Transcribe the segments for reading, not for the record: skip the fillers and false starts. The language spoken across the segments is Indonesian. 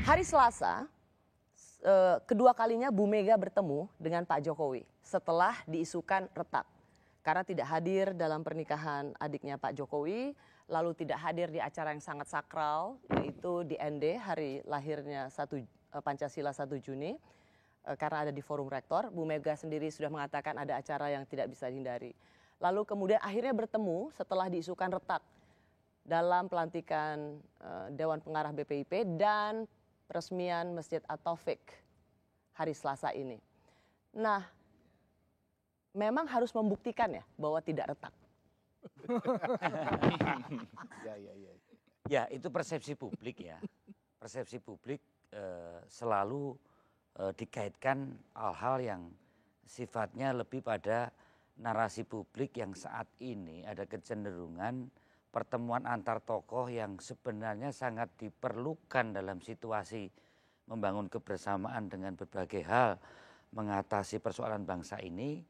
Hari Selasa, kedua kalinya Bu Mega bertemu dengan Pak Jokowi setelah diisukan retak. Karena tidak hadir dalam pernikahan adiknya Pak Jokowi, lalu tidak hadir di acara yang sangat sakral, yaitu di ND, hari lahirnya Pancasila 1 Juni. Karena ada di forum rektor, Bu Mega sendiri sudah mengatakan ada acara yang tidak bisa dihindari. Lalu kemudian akhirnya bertemu setelah diisukan retak dalam pelantikan Dewan Pengarah BPIP dan peresmian Masjid At-Taufik hari Selasa ini. Nah, memang harus membuktikan ya bahwa tidak retak. Ya, itu persepsi publik ya. Persepsi publik selalu dikaitkan hal-hal yang sifatnya lebih pada narasi publik yang saat ini ada kecenderungan pertemuan antar tokoh yang sebenarnya sangat diperlukan dalam situasi membangun kebersamaan dengan berbagai hal, mengatasi persoalan bangsa ini,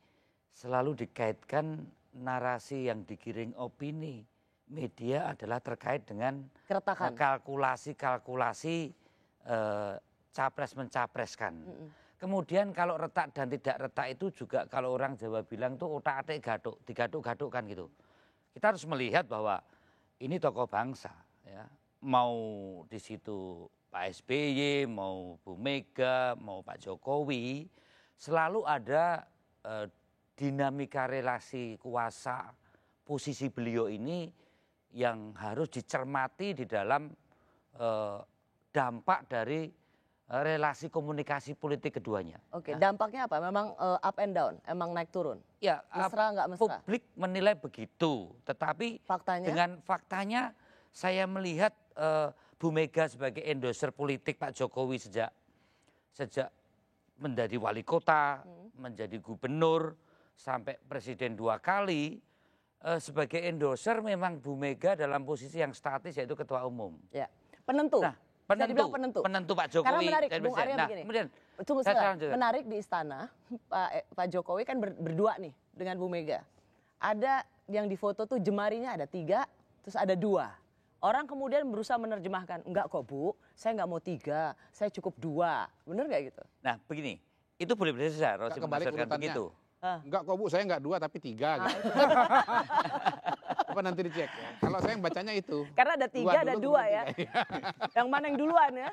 selalu dikaitkan narasi yang digiring opini media adalah terkait dengan kalkulasi-kalkulasi capres mencapreskan. Kemudian kalau retak dan tidak retak itu juga kalau orang Jawa bilang tuh otak-atik gaduk, digaduk-gadukkan gitu. Kita harus melihat bahwa ini tokoh bangsa, ya. Mau di situ Pak SBY, mau Bu Mega, mau Pak Jokowi, selalu ada dinamika relasi kuasa posisi beliau ini yang harus dicermati di dalam dampak dari relasi komunikasi politik keduanya. Oke, dampaknya apa? Memang up and down, emang naik turun? Ya, mesra nggak mesra? Publik menilai begitu, tetapi dengan faktanya saya melihat Bu Mega sebagai endorser politik Pak Jokowi sejak menjadi wali kota, menjadi gubernur, sampai presiden 2 kali, sebagai endorser memang Bu Mega dalam posisi yang statis yaitu ketua umum. Ya, penentu. Nah, penentu Pak Jokowi. Karena menarik, Bung Arya begini. Kemudian, menarik di istana, Pak Jokowi kan berdua nih dengan Bu Mega. Ada yang difoto tuh jemarinya ada 3, terus ada 2. Orang kemudian berusaha menerjemahkan, enggak kok Bu, saya enggak mau 3, saya cukup 2. Bener nggak gitu? Nah begini, itu boleh saja Rosi memasukkan begitu. Enggak kok Bu, saya enggak 2 tapi 3. Gitu. Apa nanti dicek ya. Kalau saya yang bacanya itu. Karena ada 3, ada 2 ya. Yang mana yang duluan ya?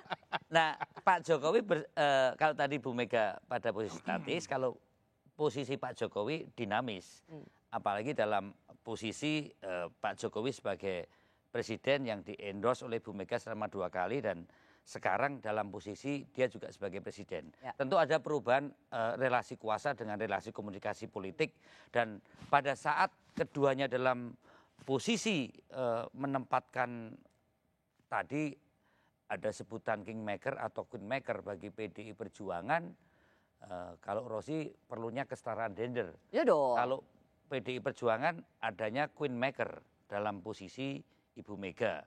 Nah Pak Jokowi, kalau tadi Bu Mega pada posisi statis, kalau posisi Pak Jokowi dinamis. Apalagi dalam posisi Pak Jokowi sebagai presiden yang di-endorse oleh Bu Mega selama 2 kali dan sekarang dalam posisi dia juga sebagai presiden. Ya. Tentu ada perubahan relasi kuasa dengan relasi komunikasi politik dan pada saat keduanya dalam posisi menempatkan tadi ada sebutan kingmaker atau queenmaker bagi PDI Perjuangan, kalau Rosi perlunya kesetaraan gender. Ya dong. Kalau PDI Perjuangan adanya queenmaker dalam posisi Ibu Mega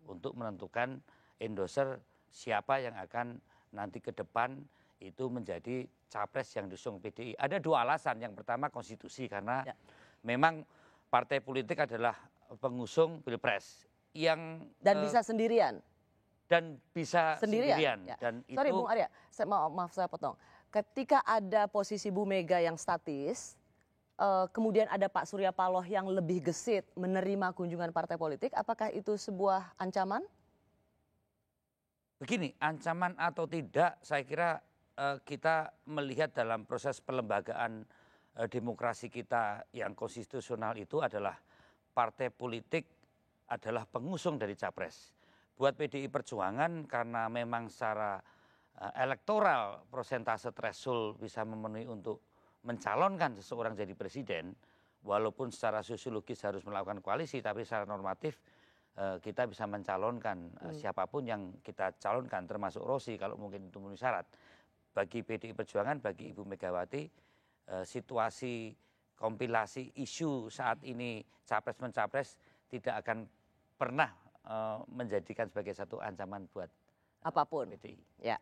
untuk menentukan endorser siapa yang akan nanti ke depan itu menjadi capres yang diusung PDI. Ada 2 alasan. Yang pertama konstitusi karena memang partai politik adalah pengusung pilpres yang bisa sendirian. Dan bisa sendirian. Ya. Dan sorry itu, Bung Arya, maaf saya potong. Ketika ada posisi Bu Mega yang statis, kemudian ada Pak Surya Paloh yang lebih gesit menerima kunjungan partai politik, apakah itu sebuah ancaman? Begini, ancaman atau tidak, saya kira kita melihat dalam proses pelembagaan demokrasi kita yang konstitusional itu adalah partai politik adalah pengusung dari capres. Buat PDI Perjuangan karena memang secara elektoral prosentase threshold bisa memenuhi untuk mencalonkan seseorang jadi presiden, walaupun secara sosiologis harus melakukan koalisi, tapi secara normatif kita bisa mencalonkan siapapun yang kita calonkan, termasuk Rosi kalau mungkin itu memenuhi syarat. Bagi PDI Perjuangan, bagi Ibu Megawati, situasi kompilasi isu saat ini capres-mencapres tidak akan pernah menjadikan sebagai satu ancaman buat apapun. PDI. Ya.